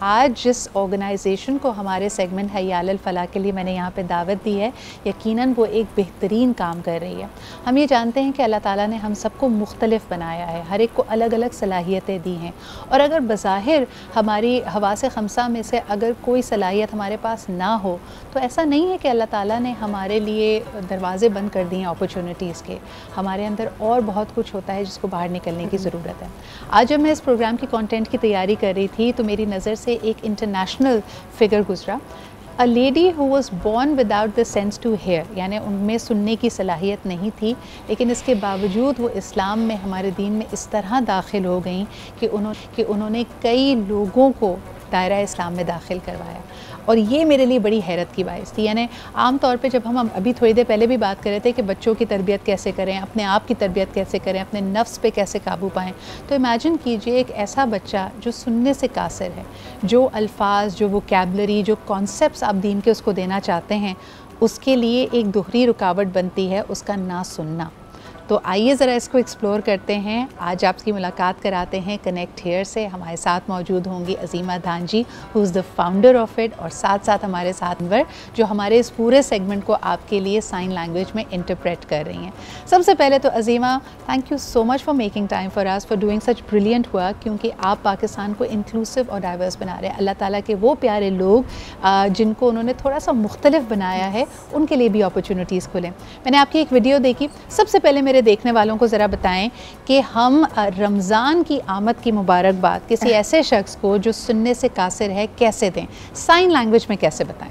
आज जिस ऑर्गेनाइजेशन को हमारे सेगमेंट हय्या अलल फलाह के लिए मैंने यहाँ पे दावत दी है, यकीनन वो एक बेहतरीन काम कर रही है। हम ये जानते हैं कि अल्लाह ताला ने हम सबको मुख्तलिफ बनाया है, हर एक को अलग अलग सलाहियतें दी हैं, और अगर बज़ाहिर हमारी हवासे खमसा में से अगर कोई सलाहियत हमारे पास ना हो तो ऐसा नहीं है कि अल्लाह ताला ने हमारे लिए दरवाज़े बंद कर दिए अपॉर्चुनिटीज़ के। हमारे अंदर और बहुत कुछ होता है जिसको बाहर निकलने की ज़रूरत है। आज जब मैं इस प्रोग्राम की कंटेंट की तैयारी कर रही थी तो मेरी नज़र से एक इंटरनेशनल फिगर गुजरा, a lady who was born without the sense to hear, यानी उनमें सुनने की सलाहियत नहीं थी, लेकिन इसके बावजूद वो इस्लाम में, हमारे दीन में इस तरह दाखिल हो गई कि उन्होंने कई लोगों को दायरा इस्लाम में दाखिल करवाया। और ये मेरे लिए बड़ी हैरत की बात थी। यानी आम तौर पे जब हम अभी थोड़ी देर पहले भी बात कर रहे थे कि बच्चों की तरबियत कैसे करें, अपने आप की तरबियत कैसे करें, अपने नफ्स पे कैसे काबू पाएँ, तो इमेजिन कीजिए एक ऐसा बच्चा जो सुनने से कासिर है, जो अल्फाज, जो वोकैबुलरी, जो कॉन्सेप्ट्स आप दीन के उसको देना चाहते हैं, उसके लिए एक दोहरी रुकावट बनती है उसका ना सुनना। तो आइए ज़रा इसको एक्सप्लोर करते हैं। आज आपकी मुलाकात कराते हैं कनेक्ट हेयर से। हमारे साथ मौजूद होंगी Azima Dhan ji, who is the founder of it, और साथ साथ हमारे साथ अनवर, जो हमारे इस पूरे सेगमेंट को आपके लिए साइन लैंग्वेज में इंटरप्रेट कर रही हैं। सबसे पहले तो Azima, thank you so much for making time for us, for doing such brilliant work, क्योंकि आप पाकिस्तान को इंक्लूसिव और डाइवर्स बना रहे हैं। अल्लाह ताला के वो प्यारे लोग जिनको उन्होंने थोड़ा सा मुख्तलिफ बनाया है, उनके लिए भी अपॉर्चुनिटीज़ खुलें। मैंने आपकी एक वीडियो देखी, सबसे पहले मेरे देखने वालों को ज़रा बताएं कि हम रमज़ान की आमद की मुबारकबाद किसी ऐसे शख्स को जो सुनने से कासिर है कैसे दें, साइन लैंग्वेज में कैसे बताएं।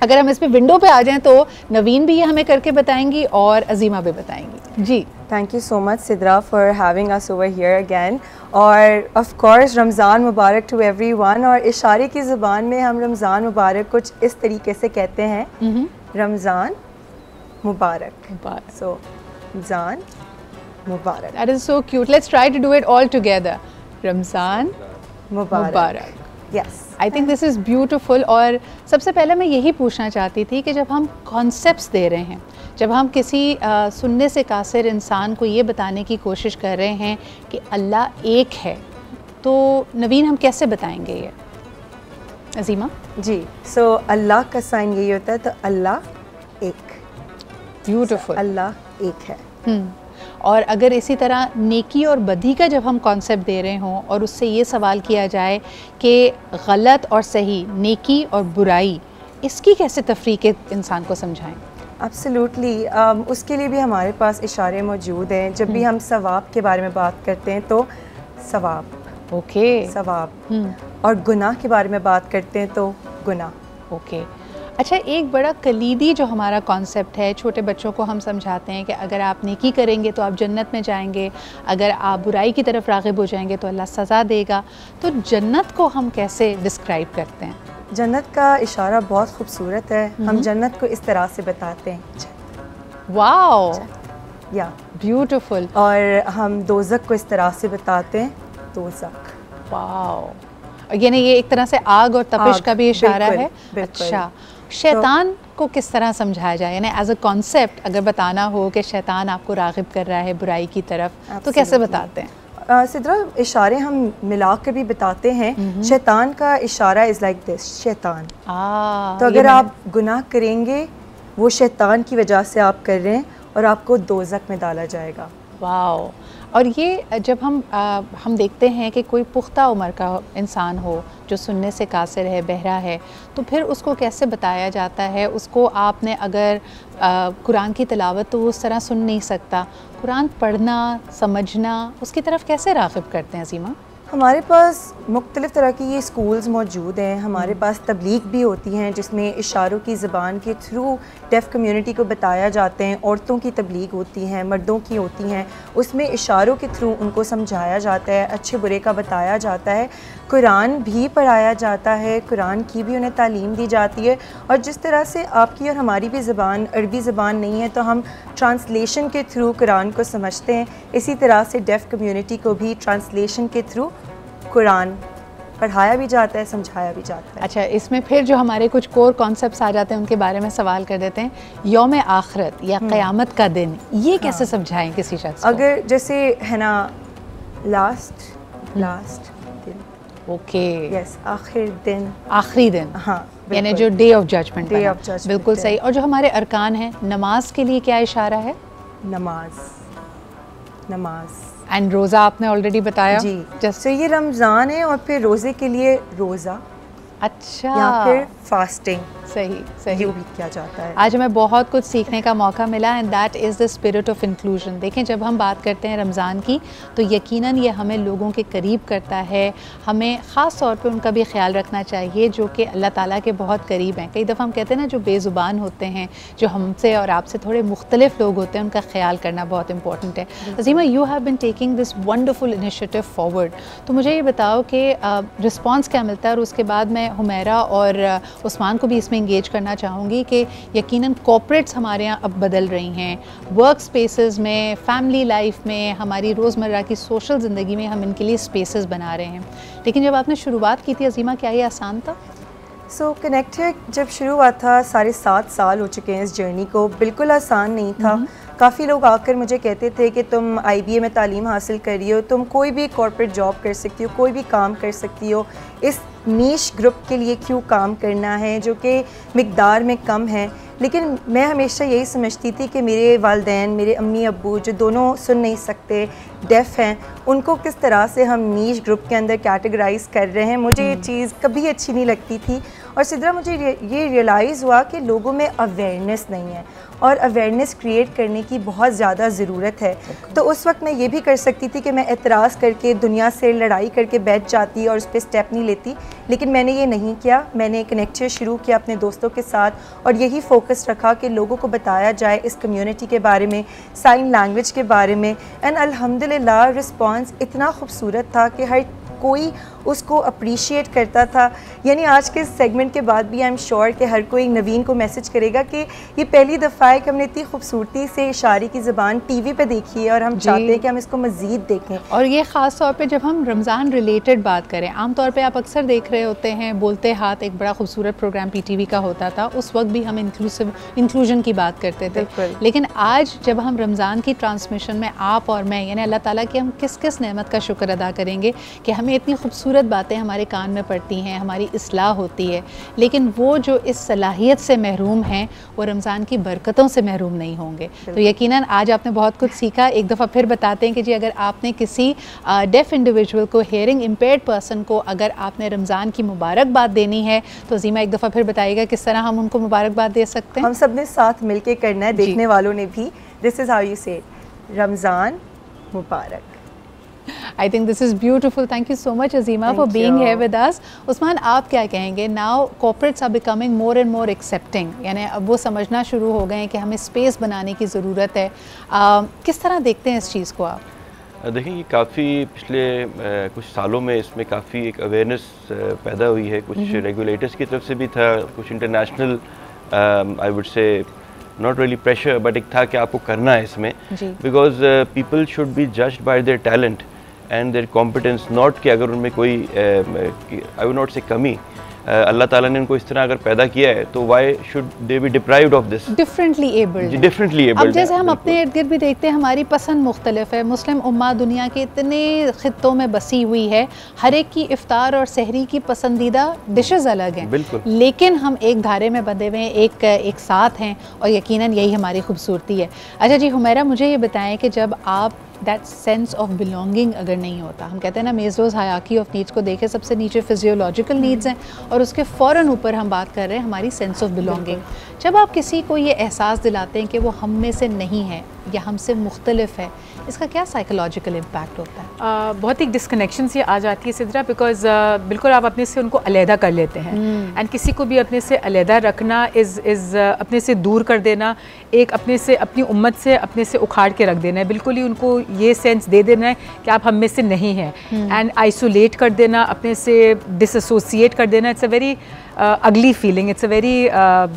अगर हम इस पे विंडो पे आ जाएं तो नवीन भी ये हमें करके बताएंगी और अजीमा भी बताएंगी। जी, thank you so much Sidra for having us over here again. और of course Ramzan Mubarak to everyone. और इशारे की ज़ुबान में हम रमज़ान मुबारक कुछ इस तरीके से कहते हैं, रमज़ान मुबारक। सो रमज़ान मुबारक। That is so cute. Let's try to do it all together. Ramzan Mubarak. Yes. I think this is beautiful। और सबसे पहले मैं यही पूछना चाहती थी कि जब हम कॉन्सेप्ट्स दे रहे हैं, जब हम किसी सुनने से कासिर इंसान को ये बताने की कोशिश कर रहे हैं कि अल्लाह एक है, तो नवीन हम कैसे बताएंगे ये? अजीमा जी, सो अल्लाह का साइन यही होता है, तो अल्लाह एक। ब्यूटीफुल। अल्लाह एक है। और अगर इसी तरह नेकी और बदी का जब हम कॉन्सेप्ट दे रहे हों और उससे ये सवाल किया जाए कि गलत और सही, नेकी और बुराई, इसकी कैसे तफरीक इंसान को समझाएं? एब्सोल्युटली, उसके लिए भी हमारे पास इशारे मौजूद हैं। जब भी हम सवाब के बारे में बात करते हैं तो सवाब, ओके, सवाब, और गुनाह के बारे में बात करते हैं तो गुनाह। ओके। अच्छा, एक बड़ा कलीदी जो हमारा कॉन्सेप्ट है, छोटे बच्चों को हम समझाते हैं कि अगर आप नेकी करेंगे तो आप जन्नत में जाएंगे, अगर आप बुराई की तरफ राग़िब हो जाएंगे तो अल्लाह सज़ा देगा। तो जन्नत को हम कैसे डिस्क्राइब करते हैं? जन्नत का इशारा बहुत खूबसूरत है। हम जन्नत को इस तरह से बताते हैं, वाओ, या ब्यूटीफुल। और हम दोज़ख को इस तरह से बताते हैं, दोज़ख। वाओ, यानी ये एक तरह से आग और तपिश का भी इशारा है। अच्छा, शैतान को किस तरह समझाया जाए, यानी एज अ कॉन्सेप्ट अगर बताना हो कि शैतान आपको राग़िब कर रहा है बुराई की तरफ, तो कैसे बताते हैं? सिद्रा, इशारे हम मिला कर भी बताते हैं। शैतान का इशारा इज़ लाइक दिस, शैतान। तो अगर आप गुनाह करेंगे, वो शैतान की वजह से आप कर रहे हैं और आपको दोज़ख में डाला जाएगा। वाओ। और ये जब हम देखते हैं कि कोई पुख्ता उम्र का इंसान हो जो सुनने से कासिर है, बहरा है, तो फिर उसको कैसे बताया जाता है? उसको आपने अगर कुरान की तिलावत तो वो उस तरह सुन नहीं सकता, कुरान पढ़ना, समझना, उसकी तरफ कैसे राग़िब करते हैं अजीमा? हमारे पास मुख्तलिफ़ तरह की ये स्कूल्स मौजूद हैं। हमारे पास तबलीग भी होती हैं जिसमें इशारों की ज़बान के थ्रू डेफ़ कम्युनिटी को बताया जाते हैं। औरतों की तबलीग होती हैं, मर्दों की होती हैं, उसमें इशारों के थ्रू उनको समझाया जाता है, अच्छे बुरे का बताया जाता है। कुरान भी पढ़ाया जाता है, कुरान की भी उन्हें तालीम दी जाती है। और जिस तरह से आपकी और हमारी भी ज़बान अरबी ज़बान नहीं है तो हम ट्रांसलेशन के थ्रू कुरान को समझते हैं, इसी तरह से डेफ़ कम्युनिटी को भी ट्रांसलेशन के थ्रू कुरान पढ़ाया भी जाता है, समझाया भी जाता है। अच्छा, इसमें फिर जो हमारे कुछ कोर कॉन्सेप्ट्स आ जाते हैं उनके बारे में सवाल कर देते हैं। यौम आखिरत या क़यामत का दिन, ये कैसे समझाएं किसी शख्स को? अगर जैसे है ना, लास्ट दिन, ओके, यस, आखिरी दिन, आखिरी दिन, हाँ, यानी जो day of judgment, day of judgment, बिल्कुल सही। और जो हमारे अरकान हैं, नमाज के लिए क्या इशारा है? नमाज, एंड रोज़ा आपने ऑलरेडी बताया जी, जैसे ये रमज़ान है और फिर रोज़े के लिए रोज़ा, अच्छा, या फिर फास्टिंग, सही भी किया जाता है। आज हमें बहुत कुछ सीखने का मौका मिला and that is the spirit of inclusion. देखें, जब हम बात करते हैं रमज़ान की तो यकीनन ये हमें लोगों के करीब करता है। हमें ख़ास तौर पे उनका भी ख्याल रखना चाहिए जो कि अल्लाह ताला के बहुत करीब हैं। कई दफ़ा हम कहते हैं ना, जो बेज़ुबान होते हैं, जो हमसे और आपसे थोड़े मुख्तलिफ लोग होते हैं, उनका ख्याल करना बहुत इंपॉर्टेंट है। Azima, you have been taking this wonderful initiative forward, तो मुझे ये बताओ कि रिस्पॉन्स क्या मिलता है? और उसके बाद मैं हुमैरा और उस्मान को भी इसमें इंगेज करना चाहूँगी कि यकीनन कॉर्पोरेट्स हमारे यहाँ अब बदल रही हैं, वर्क स्पेसेस में, फैमिली लाइफ में, हमारी रोज़मर्रा की सोशल ज़िंदगी में हम इनके लिए स्पेसेस बना रहे हैं। लेकिन जब आपने शुरुआत की थी अज़ीमा, क्या ये आसान था? कनेक्टेड जब शुरू हुआ था, 7.5 साल हो चुके हैं इस जर्नी को, बिल्कुल आसान नहीं था। काफ़ी लोग आकर मुझे कहते थे कि तुम IBA में तालीम हासिल कर रही हो, तुम कोई भी कॉर्पोरेट जॉब कर सकती हो, कोई भी काम कर सकती हो, इस नीश ग्रुप के लिए क्यों काम करना है जो कि मिकदार में कम है। लेकिन मैं हमेशा यही समझती थी कि मेरे वालिदैन, मेरे अम्मी अब्बू जो दोनों सुन नहीं सकते, डेफ़ हैं, उनको किस तरह से हम नीश ग्रुप के अंदर कैटेगराइज़ कर रहे हैं, मुझे ये चीज़ कभी अच्छी नहीं लगती थी। और सिद्रा, मुझे ये रियलाइज़ हुआ कि लोगों में अवेयरनेस नहीं है और अवेयरनेस क्रिएट करने की बहुत ज़्यादा ज़रूरत है। तो उस वक्त मैं ये भी कर सकती थी कि मैं एतराज़ करके दुनिया से लड़ाई करके बैठ जाती और उस पर स्टेप नहीं लेती, लेकिन मैंने ये नहीं किया। मैंने कनेक्शन शुरू किया अपने दोस्तों के साथ और यही फोकस रखा कि लोगों को बताया जाए इस कम्युनिटी के बारे में, साइन लैंग्वेज के बारे में। एंड अल्हम्दुलिल्लाह रिस्पॉन्स इतना खूबसूरत था कि हर कोई उसको अप्रिशिएट करता था। यानी आज के सेगमेंट के बाद भी आई एम श्योर कि हर कोई नवीन को मैसेज करेगा कि ये पहली दफ़ा है कि हमने इतनी खूबसूरती से इशारे की ज़बान TV पे देखी है और हम चाहते हैं कि हम इसको मज़ीद देखें। और ये ख़ास तौर पे जब हम रमज़ान रिलेटेड बात करें, आम तौर पे आप अक्सर देख रहे होते हैं बोलते हाथ एक बड़ा खूबसूरत प्रोग्राम PTV का होता था, उस वक्त भी हम इंक्लूजन की बात करते थे। लेकिन आज जब हम रमज़ान की ट्रांसमिशन में आप और मैं, यानी अल्लाह ताला की, हम किस किस नेमत का शुक्र अदा करेंगे कि हमें इतनी खूबसूरत बातें हमारे कान में पड़ती हैं, हमारी इस्लाह होती है। लेकिन वो जो इस सलाहियत से महरूम हैं, वो रमज़ान की बरकतों से महरूम नहीं होंगे। तो यकीनन आज आपने बहुत कुछ सीखा। एक दफ़ा फिर बताते हैं कि जी, अगर आपने किसी डेफ़ इंडिविजुअल को, हेयरिंग इम्पेयर्ड पर्सन को, अगर आपने रमज़ान की मुबारकबाद देनी है तो अज़ीमा एक दफ़ा फिर बताइएगा किस तरह हम उनको मुबारकबाद दे सकते हैं। हम सब ने साथ मिल के करना है, देखने वालों ने भी। दिस इज़ हाउ यू से रमज़ान मुबारक। I think this is beautiful. Thank you so much, Azima, for being here with us. Usman, आप क्या कहेंगे? Now corporates are becoming more and more accepting. यानी अब वो समझना शुरू हो गए हैं कि हमें स्पेस बनाने की ज़रूरत है। किस तरह देखते हैं इस चीज़ को आप? देखिए, ये काफ़ी पिछले कुछ सालों में इसमें काफ़ी एक अवेयरनेस पैदा हुई है। कुछ रेगुलेटर्स की तरफ से भी था, कुछ international I would say not really pressure, but एक था कि आपको करना है इसमें, because people should be judged by their talent and their competence, not कि अगर उनमें कोई आई वुड नॉट से कमी, अल्लाह ताला ने उनको इस तरह अगर पैदा किया है तो why should they B deprived of this? Differently abled. अब जैसे हम अपने इर्द गिर्द भी देखते हैं, हमारी पसंद मुख्तलिफ है। मुस्लिम उम्मा दुनिया के इतने खित्तों में बसी हुई है, हर एक की इफ्तार और सहरी की पसंदीदा डिशेस अलग हैं, लेकिन हम एक धारे में बंधे हुए हैं, एक साथ हैं, और यकीनन यही हमारी खूबसूरती है। अच्छा जी हुमैरा, मुझे ये बताएं कि जब आप दैट सेंस ऑफ बिलोंगिंग अगर नहीं होता, हम कहते हैं ना मेज़लोज़ हायरार्की ऑफ नीड्स को देखें, सबसे नीचे फिजियोलॉजिकल नीड्स हैं और उसके फ़ौरन ऊपर हम बात कर रहे हैं हमारी सेंस ऑफ बिलोंगिंग। जब आप किसी को ये एहसास दिलाते हैं कि वो हम में से नहीं है या हमसे मुख्तलिफ है, इसका क्या साइकोलॉजिकल इम्पैक्ट होता है? बहुत ही डिस्कनेक्शन सी आ जाती है सिद्रा, बिकॉज बिल्कुल आप अपने से उनको अलहदा कर लेते हैं। एंड किसी को भी अपने से अलहदा रखना इज़ अपने से दूर कर देना, एक अपने से, अपनी उम्मत से अपने से उखाड़ के रख देना है। बिल्कुल ही उनको ये सेंस दे देना है कि आप हम में से नहीं हैं, एंड आइसोलेट कर देना, अपने से डिसएसोसिएट कर देना। It's a very ugly feeling, it's a very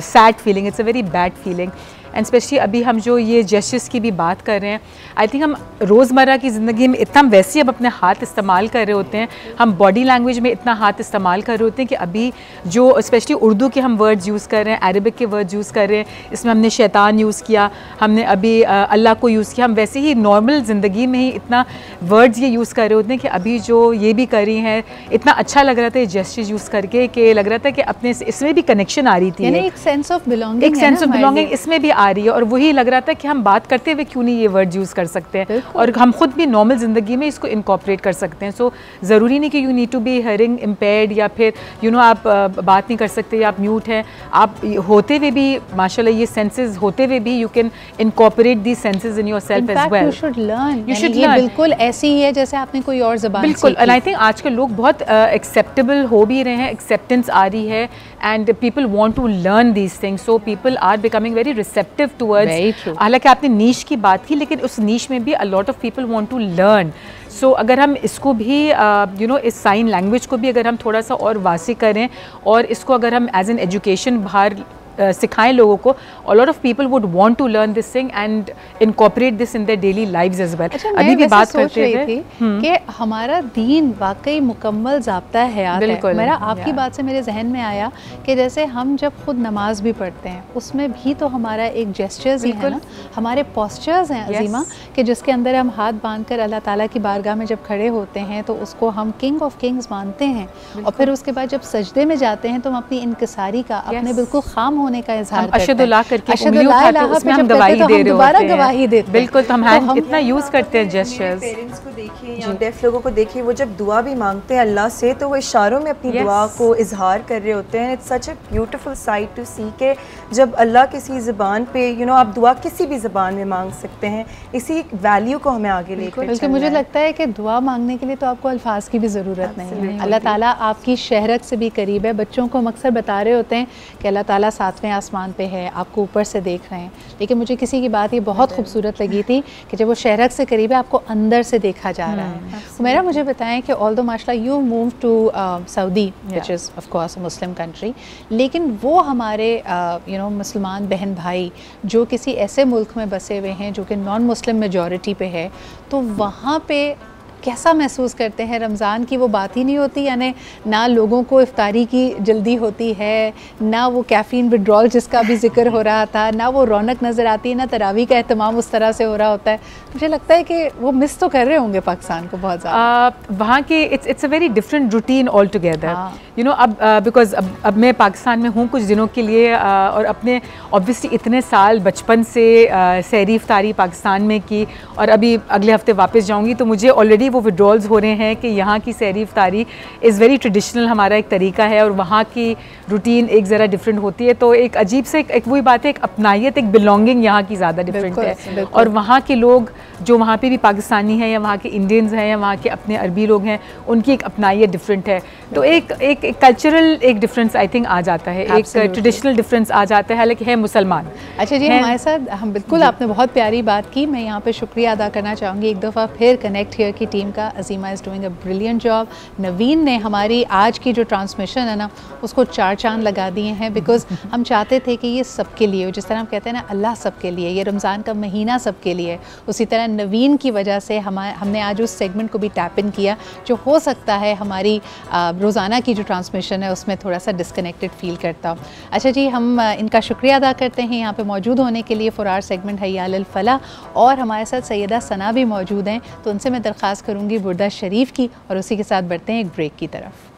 sad feeling, it's a very bad feeling. And specially अभी हम जो ये जेस्चर्स की भी बात कर रहे हैं, आई थिंक हम रोज़मर्रा की ज़िंदगी में इतना वैसे अब अपने हाथ इस्तेमाल कर रहे होते हैं, हम बॉडी लैंग्वेज में इतना हाथ इस्तेमाल कर रहे होते हैं कि अभी जो स्पेशली उर्दू के हम वर्ड्स यूज़ कर रहे हैं, अरबिक के वर्ड्स यूज़ कर रहे हैं, इसमें हमने शैतान यूज़ किया, हमने अभी अल्लाह को यूज़ किया, हम वैसे ही नॉर्मल ज़िंदगी में ही इतना वर्ड्स ये यूज़ कर रहे होते हैं कि अभी जो ये भी कर रही हैं, इतना अच्छा लग रहा था ये जेस्चर्स यूज़ करके कि लग रहा था कि अपने इसमें भी कनेक्शन आ रही थी, यानी एक सेंस ऑफ बिलोंगिंग, एक सेंस ऑफ बिलोंगिंग इसमें भी आ रही है। और वही लग रहा था कि हम बात करते हुए क्यों नहीं ये वर्ड यूज़ कर सकते हैं, और हम खुद भी नॉर्मल ज़िंदगी में इसको इनकॉर्पोरेट कर सकते हैं। सो ज़रूरी नहीं कि you need to be hearing impaired या फिर आप बात नहीं कर सकते या आप म्यूट हैं, आप होते हुए भी माशाल्लाह ये सेंसेस होते हुए भी you can incorporate the senses in yourself as well. You should learn, ये बिल्कुल ऐसी ही है जैसे आपने कोई और ज़बान बिल्कुल। एंड आई थिंक आजकल लोग बहुत एक्सेप्टेबल हो भी रहे हैं, एक्सेप्टेंस आ रही है, and people want to learn these things, so people are becoming very receptive towards. हालांकि आपने नीश की बात की, लेकिन उस नीश में भी a lot of people want to learn. So अगर हम इसको भी इस साइन लैंग्वेज को भी अगर हम थोड़ा सा और वासी करें और इसको अगर हम एज एन एजुकेशन बाहर सिखाएं लोगों को, a lot of people would want to learn this thing and incorporate this in their daily lives as well। अच्छा, अभी भी बात करते थे कि हमारा दीन वाकई मुकम्मल ज़ाब्ता हयात है। मेरा आपकी बात से मेरे जहन में आया कि जैसे हम जब खुद नमाज भी पढ़ते हैं उसमें भी तो हमारा एक जेस्चर्स ही है ना, हमारे पोस्चर्स हैं अजीमा, कि जिसके अंदर हम हाथ बांध कर अल्लाह ताला की बारगाह में जब खड़े होते हैं तो उसको हम किंग ऑफ किंग्स मानते हैं, और फिर उसके बाद जब सजदे में जाते हैं तो हम अपनी इनकिसारी का, अपने बिल्कुल खाम होने का इज़हार करते हैं। अशहदुल्लाह करके उंगली उठाते हैं, उसमें हम गवाही दे रहे होते हैं, गवाही देते हैं। बिल्कुल, तो हम हैंड इतना यूज़ करते हैं जेस्चर्स। पेरेंट्स को देखिए या डेफ लोगों को देखिए, वो जब दुआ भी मांगते हैं अल्लाह से तो वो इशारों में अपनी दुआ को इजहार कर रहे होते हैं। It's such a beautiful sight to see के जब अल्लाह किसी ज़बान पे आप दुआ किसी भी ज़बान में मांग सकते हैं, इसी वैल्यू को हमें आगे लेकर बल्कि मुझे लगता है कि दुआ मांगने के लिए तो आपको अल्फाज की भी ज़रूरत नहीं है। अल्लाह ताला आपकी शहरत से भी करीब है। बच्चों को हम अक्सर बता रहे होते हैं कि अल्लाह ताला 7वें आसमान पे है, आपको ऊपर से देख रहे हैं, लेकिन मुझे किसी की बात ये बहुत खूबसूरत लगी थी कि जब वो शहरत से करीब है आपको अंदर से देखा जा रहा है। मेरा मुझे बताएं कि ऑल्दो माशाल्लाह you move to Saudi which is of course a Muslim country, लेकिन वो हमारे मुसलमान बहन भाई जो किसी ऐसे मुल्क में बसे हुए हैं जो कि नॉन मुस्लिम मेजॉरिटी पे है, तो वहाँ पे कैसा महसूस करते हैं? रमज़ान की वो बात ही नहीं होती, यानी ना लोगों को इफ्तारी की जल्दी होती है, ना वो कैफ़ीन विड्रॉल जिसका भी जिक्र हो रहा था, ना वो रौनक नज़र आती है, ना तरावी का एहतमाम उस तरह से हो रहा होता है। मुझे लगता है कि वो मिस तो कर रहे होंगे पाकिस्तान को बहुत ज़्यादा। वहाँ के it's a very different routine all together, अब बिकॉज अब मैं पाकिस्तान में हूँ कुछ दिनों के लिए, और अपने ऑब्वियसली इतने साल बचपन से सहरी इफ्तारी पाकिस्तान में की, और अभी अगले हफ्ते वापस जाऊँगी तो मुझे ऑलरेडी वो विड्रॉल्स हो रहे हैं कि यहाँ की सहरी इफ्तारी इज़ वेरी ट्रेडिशनल, हमारा एक तरीका है, और वहाँ की रूटीन एक ज़रा डिफरेंट होती है। तो एक अजीब से एक वही बात है, एक अपनायत, एक बिलोंगिंग यहाँ की ज़्यादा डिफरेंट है। और वहाँ के लोग जो वहाँ पे भी पाकिस्तानी हैं या वहाँ के इंडियंस हैं या वहाँ के अपने अरबी लोग हैं, उनकी एक अपनायत डिफरेंट है। तो एक कल्चरल एक डिफरेंस आई थिंक आ जाता है, एक ट्रेडिशनल डिफरेंस आ जाता है, हालांकि है मुसलमान। अच्छा जी, हमारे साथ हम बिल्कुल, आपने बहुत प्यारी बात की। मैं यहाँ पे शुक्रिया अदा करना चाहूँगी एक दफ़ा फिर कनेक्ट हियर की टीम का। Azima is doing a brilliant job. Naveen ने हमारी आज की जो ट्रांसमिशन है ना उसको 4 चांद लगा दिए हैं, बिकॉज हम चाहते थे कि ये सबके लिए, जिस तरह हम कहते हैं ना अल्लाह सबके लिए, ये रमज़ान का महीना सबके लिए, उसी तरह नवीन की वजह से हमने आज उस सेगमेंट को भी टैप इन किया जो हो सकता है हमारी रोज़ाना की जो ट्रांसमिशन है उसमें थोड़ा सा डिस्कनेक्टेड फील करता हूँ। अच्छा जी, हम इनका शुक्रिया अदा करते हैं यहाँ पे मौजूद होने के लिए फॉर आवर सेगमेंट हय्या अल फलाह, और हमारे साथ सैयदा सना भी मौजूद हैं, तो उनसे मैं दरख्वास्त करूँगी बुर्दा शरीफ की, और उसी के साथ बढ़ते हैं एक ब्रेक की तरफ।